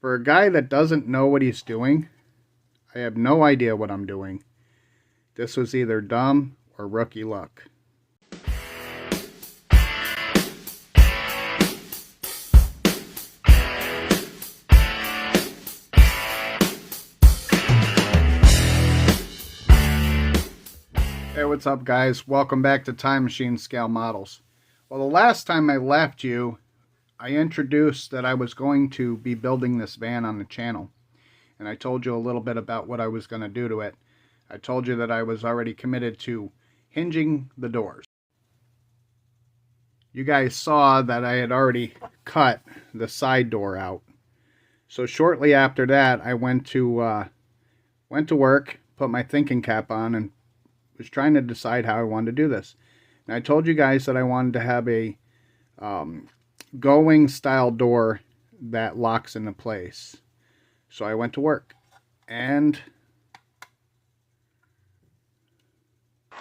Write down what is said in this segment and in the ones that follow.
For a guy that doesn't know what he's doing, I have no idea what I'm doing. This was either dumb or rookie luck. Hey, what's up guys? Welcome back to Time Machine Scale Models. Well, the last time I left you, I introduced that I was going to be building this van on the channel. And I told you a little bit about what I was going to do to it. I told you that I was already committed to hinging the doors. You guys saw that I had already cut the side door out. So shortly after that, I went to work, put my thinking cap on, and was trying to decide how I wanted to do this. And I told you guys that I wanted to have a going style door that locks into place. So I went to work, and I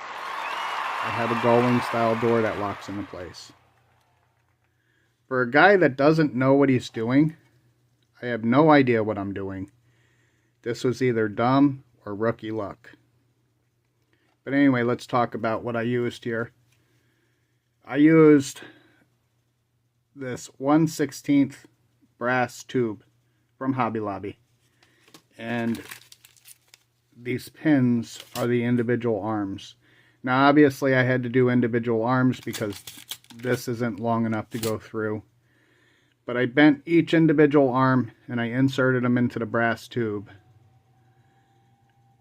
have a going style door that locks into place. For a guy that doesn't know what he's doing, I have no idea what I'm doing. This was either dumb or rookie luck. But anyway, let's talk about what I used here. I used this 1/16 brass tube from Hobby Lobby. And these pins are the individual arms. Now obviously I had to do individual arms because this isn't long enough to go through. But I bent each individual arm and I inserted them into the brass tube.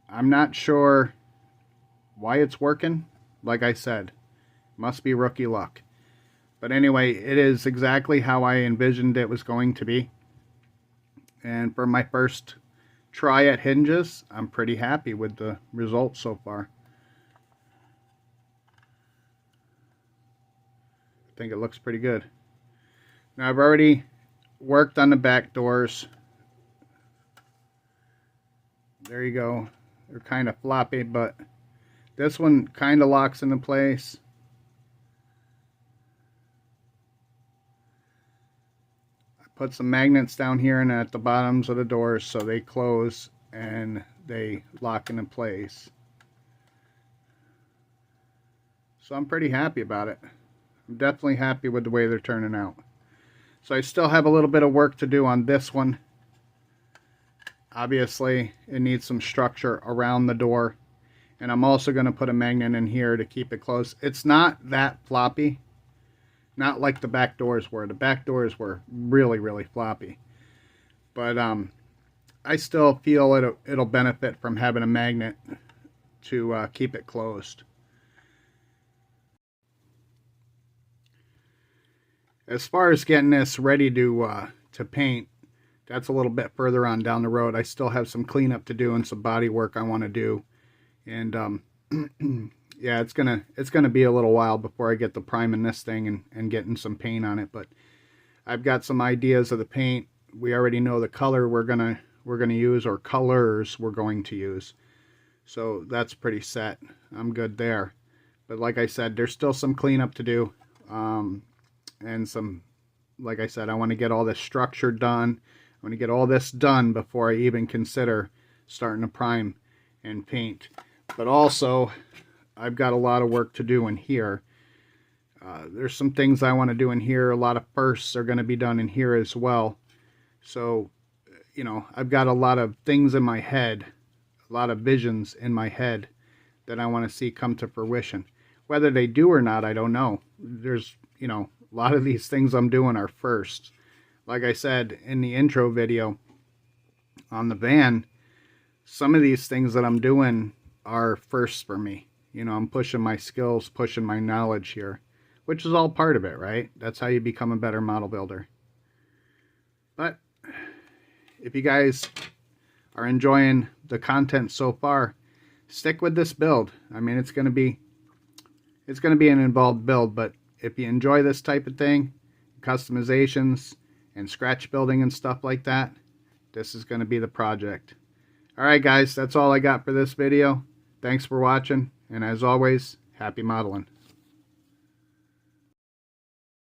I'm not sure why it's working. Like I said, must be rookie luck. But anyway, it is exactly how I envisioned it was going to be. And for my first try at hinges, I'm pretty happy with the results so far. I think it looks pretty good. Now I've already worked on the back doors. There you go. They're kind of floppy, but this one kind of locks into place. Put some magnets down here and at the bottoms of the doors so they close and they lock into place. So I'm pretty happy about it. I'm definitely happy with the way they're turning out. So I still have a little bit of work to do on this one. Obviously it needs some structure around the door. And I'm also going to put a magnet in here to keep it closed. It's not that floppy. Not like the back doors were. The back doors were really, really floppy. But I still feel it'll benefit from having a magnet to keep it closed. As far as getting this ready to paint, that's a little bit further on down the road. I still have some cleanup to do and some body work I want to do. And yeah, it's gonna be a little while before I get the priming this thing and getting some paint on it. But I've got some ideas of the paint. We already know the color we're gonna use, or colors we're going to use. So that's pretty set. I'm good there. But like I said, there's still some cleanup to do, and some, like I said, I want to get all this structure done. I want to get all this done before I even consider starting to prime and paint. But also, I've got a lot of work to do in here. There's some things I want to do in here. A lot of firsts are going to be done in here as well. So, you know, I've got a lot of things in my head, a lot of visions in my head that I want to see come to fruition. Whether they do or not, I don't know. There's, you know, a lot of these things I'm doing are firsts. Like I said in the intro video on the van, some of these things that I'm doing are firsts for me. You know, I'm pushing my skills, pushing my knowledge here, which is all part of it, right? That's how you become a better model builder. But if you guys are enjoying the content so far, stick with this build. I mean, it's going to be an involved build, but if you enjoy this type of thing, customizations and scratch building and stuff like that, this is going to be the project. Alright guys, that's all I got for this video. Thanks for watching, and as always, happy modeling.